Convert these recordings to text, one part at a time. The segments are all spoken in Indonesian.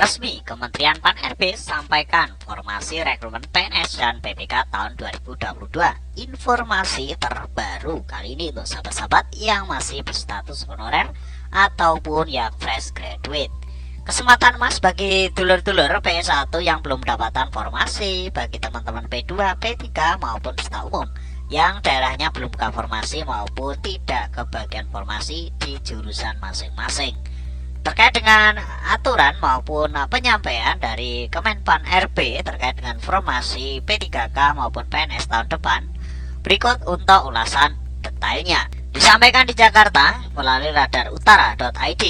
Resmi Kementerian Pan-RB sampaikan formasi rekrutmen PNS dan PPK tahun 2022. Informasi terbaru kali ini untuk sahabat-sahabat yang masih berstatus honorer ataupun yang fresh graduate. Kesempatan emas bagi dulur-dulur P1 yang belum mendapatkan formasi, bagi teman-teman P2, P3 maupun peserta umum yang daerahnya belum buka formasi maupun tidak kebagian formasi di jurusan masing-masing. Terkait dengan aturan maupun penyampaian dari Kemenpan RB terkait dengan formasi P3K maupun PNS tahun depan, berikut untuk ulasan detailnya. Disampaikan di Jakarta melalui radarutara.id,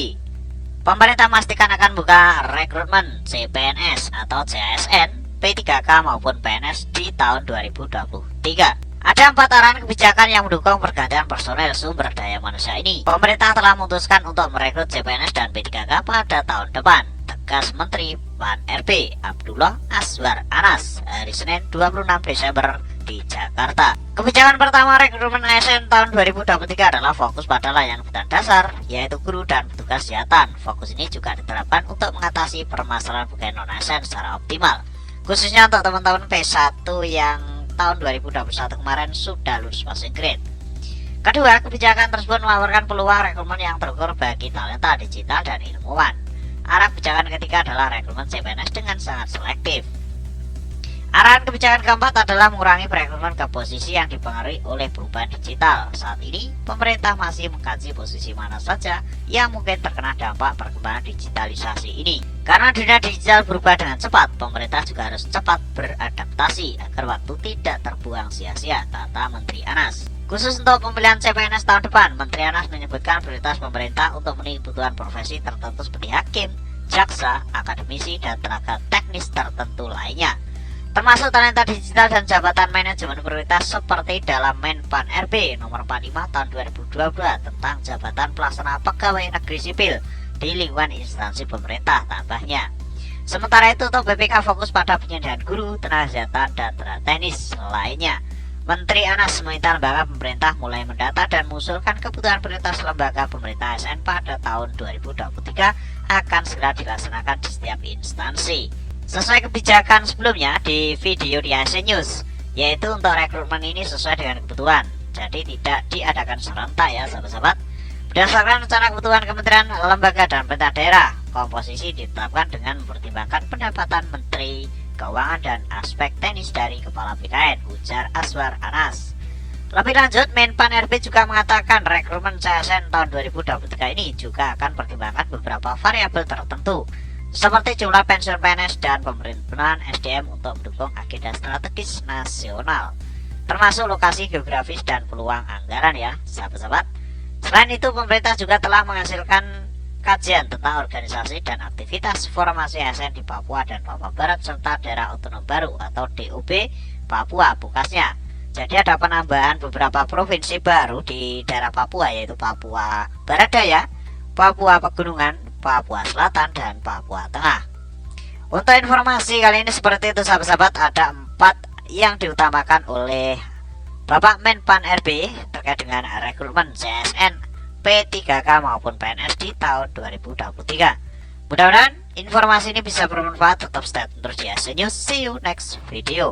pemerintah memastikan akan buka rekrutmen CPNS atau CASN, P3K maupun PNS di tahun 2023. Ada 4 arahan kebijakan yang mendukung pergantian personel sumber daya manusia ini. Pemerintah telah memutuskan untuk merekrut CPNS dan P3K pada tahun depan, tegas Menteri Pan-RB Abdullah Azwar Anas hari Senin 26 Desember di Jakarta. Kebijakan pertama rekrutmen ASN tahun 2023 adalah fokus pada layanan kebutuhan dasar, yaitu guru dan petugas kesehatan. Fokus ini juga diterapkan untuk mengatasi permasalahan pegawai non-ASN secara optimal, khususnya untuk teman-teman P1 yang tahun 2021 kemarin sudah lulus passing grade. Kedua, kebijakan tersebut menawarkan peluang rekrutmen yang terukur bagi talenta digital dan ilmuwan. Arah kebijakan ketiga adalah rekrutmen CPNS dengan sangat selektif. Arahan kebijakan keempat adalah mengurangi perekrutmen ke posisi yang dipengaruhi oleh perubahan digital. Saat ini, pemerintah masih mengkaji posisi mana saja yang mungkin terkena dampak perkembangan digitalisasi ini. Karena dunia digital berubah dengan cepat, pemerintah juga harus cepat beradaptasi agar waktu tidak terbuang sia-sia, kata Menteri Anas. Khusus untuk pemilihan CPNS tahun depan, Menteri Anas menyebutkan prioritas pemerintah untuk memenuhi kebutuhan profesi tertentu seperti hakim, jaksa, akademisi, dan tenaga teknis tertentu lainnya, termasuk talenta digital dan jabatan manajemen prioritas seperti dalam Menpan RB nomor 45 tahun 2022 tentang jabatan pelaksana pegawai negeri sipil di lingkungan instansi pemerintah, tambahnya. Sementara itu untuk BPK fokus pada penyediaan guru, tenaga kesehatan, dan tenaga teknis lainnya. Menteri Anas meminta lembaga pemerintah mulai mendata dan mengusulkan kebutuhan prioritas lembaga pemerintah ASN pada tahun 2023 akan segera dilaksanakan di setiap instansi sesuai kebijakan sebelumnya di video di ASN News, yaitu untuk rekrutmen ini sesuai dengan kebutuhan, jadi tidak diadakan serentak ya sahabat-sahabat. Berdasarkan rencana kebutuhan kementerian, lembaga, dan pemerintah daerah, komposisi ditetapkan dengan mempertimbangkan pendapatan Menteri Keuangan dan aspek teknis dari Kepala BKN, ujar Azwar Anas. Lebih lanjut, Menpan RB juga mengatakan rekrutmen CASN tahun 2023 ini juga akan pertimbangkan beberapa variabel tertentu, seperti jumlah pensiun PNS dan pemerintahan SDM untuk mendukung agenda strategis nasional, termasuk lokasi geografis dan peluang anggaran ya sahabat-sahabat. Selain itu, pemerintah juga telah menghasilkan kajian tentang organisasi dan aktivitas formasi ASN di Papua dan Papua Barat serta daerah otonom baru atau DOB Papua Bukasnya. Jadi ada penambahan beberapa provinsi baru di daerah Papua, yaitu Papua Barat Daya, Papua Pegunungan, Papua Selatan, dan Papua Tengah. Untuk informasi kali ini seperti itu sahabat-sahabat, ada 4 yang diutamakan oleh Bapak Menpan RB terkait dengan rekrutmen CSN, P3K maupun PNS di tahun 2023. Mudah-mudahan informasi ini bisa bermanfaat. Tetap stay terus di ASN News. See you next video.